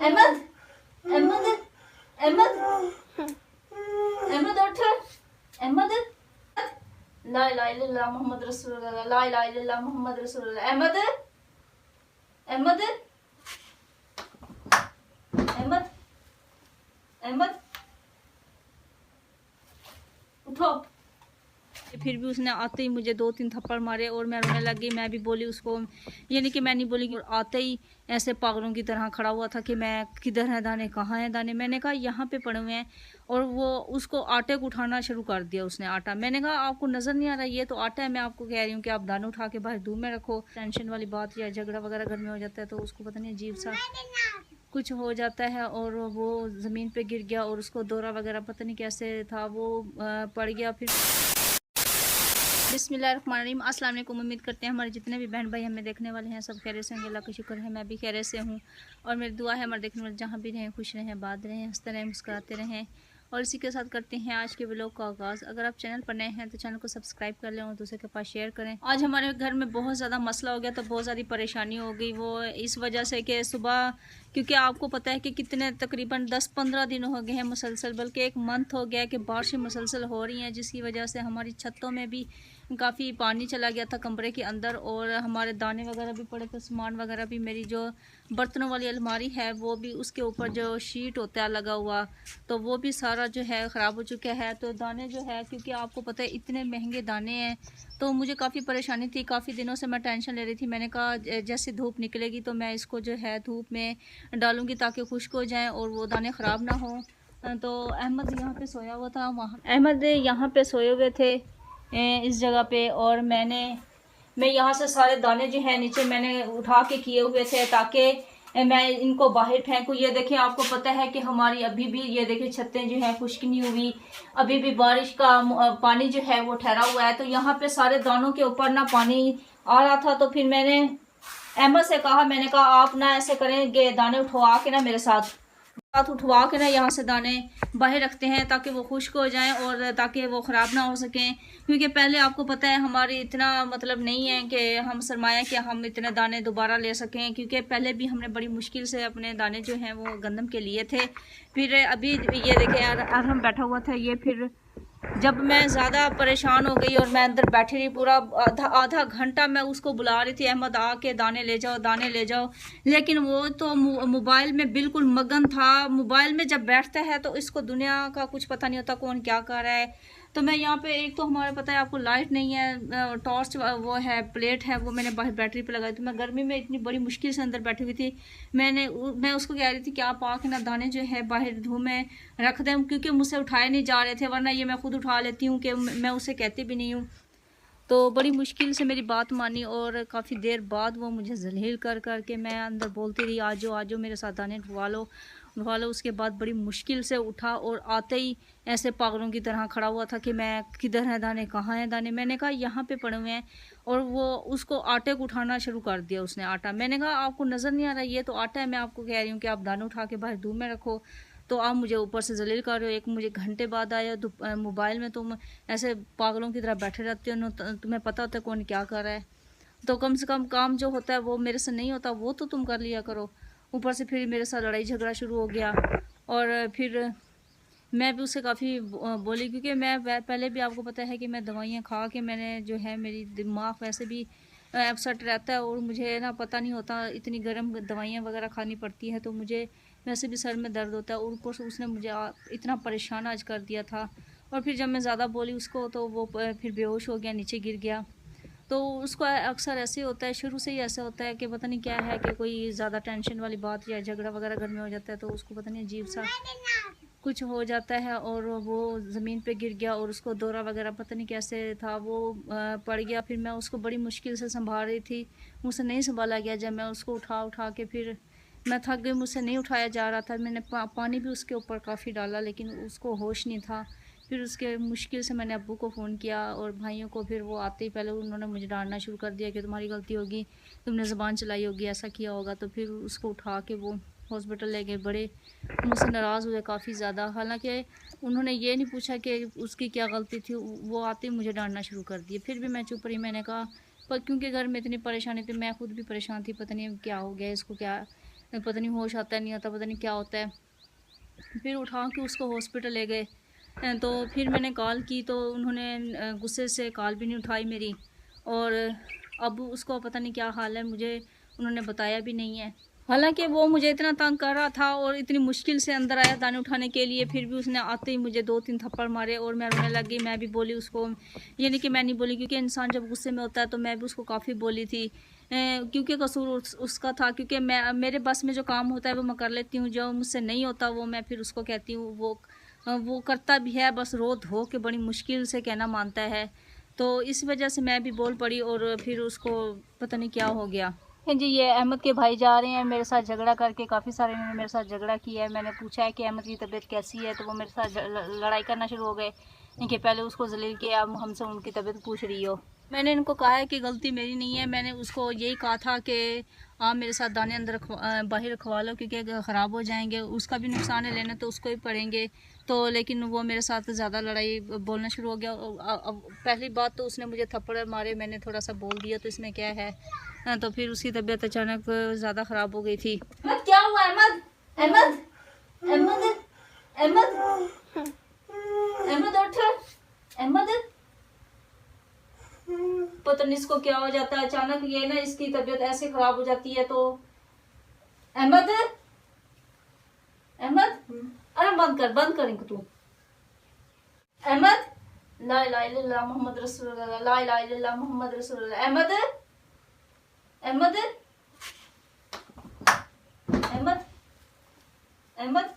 अहमद अहमद अहमद अहमद उठ। अहमद ला इलाहा इल्लल्लाह मोहम्मद रसूलुल्लाह, ला इलाहा इल्लल्लाह मोहम्मद रसूलुल्लाह। अहमद अहमद अहमद अहमद उठो। फिर भी उसने आते ही मुझे 2-3 थप्पड़ मारे और मैं रोने लगी। मैं भी बोली उसको, ये नहीं कि मैं नहीं बोली, आते ही ऐसे पागलों की तरह खड़ा हुआ था कि मैं किधर है दाने, कहाँ है दाने। मैंने कहा यहाँ पे पड़े हुए हैं। और वो उसको आटे को उठाना शुरू कर दिया उसने, आटा। मैंने कहा आपको नज़र नहीं आ रहा, ये तो आटा है। मैं आपको कह रही हूँ कि आप दाने उठा के बाहर धूप में रखो। टेंशन वाली बात या झगड़ा वगैरह घर में हो जाता है तो उसको पता नहीं अजीब सा कुछ हो जाता है और वो ज़मीन पे गिर गया और उसको दौरा वगैरह पता नहीं कैसे था, वो पड़ गया। फिर बिस्मिल्लाहिर्रहमानिर्रहीम, अस्सलाम वालेकुम। उम्मीद करते हैं हमारे जितने भी बहन भाई हमें देखने वाले हैं सब खैरियत से होंगे। अल्लाह का शुक्र है मैं भी खैरियत से हूँ और मेरी दुआ है हमारे देखने वाले जहाँ भी रहें खुश रहें, आबाद रहें, हंसते रहें, मुस्कुराते रहें। और इसी के साथ करते हैं आज के व्लॉग का आगाज़। अगर आप चैनल पर नए हैं तो चैनल को सब्सक्राइब कर लें और दूसरे के पास शेयर करें। आज हमारे घर में बहुत ज़्यादा मसला हो गया, तो बहुत ज़्यादा परेशानी हो गई। वो इस वजह से कि सुबह, क्योंकि आपको पता है कि कितने तकरीबन 10-15 दिन हो गए हैं मुसलसल, बल्कि 1 मंथ हो गया कि बारिशें मुसलसल हो रही हैं, जिसकी वजह से हमारी छतों में भी काफ़ी पानी चला गया था कमरे के अंदर और हमारे दाने वगैरह भी पड़े थे, सामान वगैरह भी। मेरी जो बर्तनों वाली अलमारी है वो भी, उसके ऊपर जो शीट होता है लगा हुआ, तो वो भी सारा जो है ख़राब हो चुका है। तो दाने जो है, क्योंकि आपको पता है इतने महंगे दाने हैं, तो मुझे काफ़ी परेशानी थी। काफ़ी दिनों से मैं टेंशन ले रही थी। मैंने कहा जैसे धूप निकलेगी तो मैं इसको जो है धूप में डालूँगी ताकि खुश्क हो जाएँ और वो दाने ख़राब ना हों। तो अहमद यहाँ पे सोया हुआ था, वहाँ अहमद यहाँ पे सोए हुए थे इस जगह पे, और मैं यहाँ से सारे दाने जो हैं नीचे मैंने उठा के किए हुए थे ताकि मैं इनको बाहर फेंकूँ। ये देखें, आपको पता है कि हमारी अभी भी ये देखें छतें जो हैं खुश्क नहीं हुई, अभी भी बारिश का पानी जो है वो ठहरा हुआ है। तो यहाँ पे सारे दानों के ऊपर ना पानी आ रहा था। तो फिर मैंने अहमद से कहा, मैंने कहा आप ना ऐसे करेंगे, दाने उठवा के ना मेरे साथ उठवा के ना यहाँ से दाने बाहर रखते हैं ताकि वो खुश्क हो जाएं और ताकि वो ख़राब ना हो सकें। क्योंकि पहले आपको पता है हमारी इतना मतलब नहीं है कि हम सरमाया कि हम इतने दाने दोबारा ले सकें, क्योंकि पहले भी हमने बड़ी मुश्किल से अपने दाने जो हैं वो गंदम के लिए थे। फिर अभी ये देखें यार, हम बैठा हुआ था ये, फिर जब मैं ज़्यादा परेशान हो गई और मैं अंदर बैठी रही पूरा आधा घंटा, मैं उसको बुला रही थी, अहमद आके दाने ले जाओ, दाने ले जाओ, लेकिन वो तो मोबाइल में बिल्कुल मगन था। मोबाइल में जब बैठता है तो इसको दुनिया का कुछ पता नहीं होता कौन क्या कर रहा है। तो मैं यहाँ पे, एक तो हमारे पता है आपको लाइट नहीं है, टॉर्च वो है, प्लेट है, वो मैंने बाहर बैटरी पे लगाई। तो मैं गर्मी में इतनी बड़ी मुश्किल से अंदर बैठी हुई थी। मैं उसको कह रही थी कि आप आके ना दाने जो है बाहर धूप में रख दें, क्योंकि मुझसे उठाए नहीं जा रहे थे, वरना ये मैं खुद उठा लेती हूँ कि मैं उसे कहती भी नहीं हूँ। तो बड़ी मुश्किल से मेरी बात मानी और काफ़ी देर बाद वो मुझे जलील कर कर के मैं अंदर बोलती रही, आज जो मेरे साथ दाने उठवा लो। उसके बाद बड़ी मुश्किल से उठा और आते ही ऐसे पागलों की तरह खड़ा हुआ था कि मैं किधर है दाने, कहाँ है दाने। मैंने कहा यहाँ पे पड़े हुए हैं और वो उसको आटे को उठाना शुरू कर दिया उसने, आटा। मैंने कहा आपको नज़र नहीं आ रहा, ये तो आटा है। मैं आपको कह रही हूँ कि आप दाने उठा के बाहर धूप में रखो, तो आप मुझे ऊपर से जलील कर रहे हो। एक मुझे घंटे बाद आया, मोबाइल में तुम ऐसे पागलों की तरह बैठे रहते हो, तुम्हें पता होता है कौन क्या कर रहा है। तो कम से कम काम जो होता है वो मेरे से नहीं होता, वो तो तुम कर लिया करो। ऊपर से फिर मेरे साथ लड़ाई झगड़ा शुरू हो गया और फिर मैं भी उससे काफ़ी बोली, क्योंकि मैं पहले भी आपको पता है कि मैं दवाइयाँ खा के मैंने जो है, मेरी दिमाग वैसे भी अपसेट रहता है और मुझे ना पता नहीं होता, इतनी गर्म दवाइयाँ वगैरह खानी पड़ती है तो मुझे वैसे भी सर में दर्द होता है। और ऊपर से उसने मुझे इतना परेशान आज कर दिया था। और फिर जब मैं ज़्यादा बोली उसको तो वो फिर बेहोश हो गया, नीचे गिर गया। तो उसको अक्सर ऐसे होता है, शुरू से ही ऐसा होता है कि पता नहीं क्या है कि कोई ज़्यादा टेंशन वाली बात या झगड़ा वगैरह घर में हो जाता है तो उसको पता नहीं अजीब सा कुछ हो जाता है और वो ज़मीन पे गिर गया और उसको दौरा वगैरह पता नहीं कैसे था, वो पड़ गया। फिर मैं उसको बड़ी मुश्किल से संभाल रही थी, मुझसे नहीं संभाला गया। जब मैं उसको उठा के फिर मैं थक गई, मुझसे नहीं उठाया जा रहा था। मैंने पानी भी उसके ऊपर काफ़ी डाला लेकिन उसको होश नहीं था। फिर उसके मुश्किल से मैंने अब्बू को फ़ोन किया और भाइयों को। फिर वो आते ही पहले उन्होंने मुझे डांटना शुरू कर दिया कि तुम्हारी गलती होगी, तुमने ज़बान चलाई होगी, ऐसा किया होगा। तो फिर उसको उठा के वो हॉस्पिटल ले गए। बड़े मुझसे नाराज़ हुए काफ़ी ज़्यादा, हालांकि उन्होंने ये नहीं पूछा कि उसकी क्या गलती थी, वो आते ही मुझे डांटना शुरू कर दिए। फिर भी मैं चुप रही। मैंने कहा पर क्योंकि घर में इतनी परेशानी थी, मैं खुद भी परेशान थी, पता नहीं क्या हो गया इसको, क्या पता नहीं होश आता है नहीं आता, पता नहीं क्या होता है। फिर उठा के उसको हॉस्पिटल ले गए। तो फिर मैंने कॉल की तो उन्होंने गुस्से से कॉल भी नहीं उठाई मेरी, और अब उसको पता नहीं क्या हाल है, मुझे उन्होंने बताया भी नहीं है। हालांकि वो मुझे इतना तंग कर रहा था और इतनी मुश्किल से अंदर आया दाने उठाने के लिए, फिर भी उसने आते ही मुझे 2-3 थप्पड़ मारे और मैं रोने लगी। मैं भी बोली उसको, ये नहीं कि मैं नहीं बोली, क्योंकि इंसान जब गुस्से में होता है तो मैं भी उसको काफ़ी बोली थी, क्योंकि कसूर उसका था। क्योंकि मैं, मेरे बस में जो काम होता है वो मैं कर लेती हूँ, जो मुझसे नहीं होता वो मैं फिर उसको कहती हूँ, वो करता भी है, बस रो धो के बड़ी मुश्किल से कहना मानता है। तो इस वजह से मैं भी बोल पड़ी और फिर उसको पता नहीं क्या हो गया। जी, ये अहमद के भाई जा रहे हैं मेरे साथ झगड़ा करके, काफ़ी सारे इन्होंने मेरे साथ झगड़ा किया है। मैंने पूछा है कि अहमद की तबीयत कैसी है, तो वो मेरे साथ लड़ाई करना शुरू हो गए कि पहले उसको जलील किया, अब हमसे उनकी तबीयत पूछ रही हो। मैंने इनको कहा है कि गलती मेरी नहीं है, मैंने उसको यही कहा था कि आप मेरे साथ दाने अंदर बाहर रखवा लो, क्योंकि अगर ख़राब हो जाएंगे उसका भी नुकसान है, लेना तो उसको ही पड़ेंगे। तो लेकिन वो मेरे साथ ज़्यादा लड़ाई बोलना शुरू हो गया। अब पहली बात तो उसने मुझे थप्पड़ मारे, मैंने थोड़ा सा बोल दिया तो इसमें क्या है। तो फिर उसकी तबीयत अचानक ज़्यादा ख़राब हो गई थी। अहमद, क्या हुआ अहमद? अहमद, अहमद, अहमद, अहमद उठ, अहमद। पता नहीं इसको क्या हो जाता है अचानक, ये ना इसकी तबीयत ऐसे खराब हो जाती है। तो अहमद, अहमद, अरे बंद कर इनको तू। अहमद, ला इलाहा इल्लल्लाह मोहम्मद रसूलुल्लाह, ला इलाहा इल्लल्लाह मोहम्मद रसूलुल्लाह। अहमद, अहमद, अहमद, अहमद,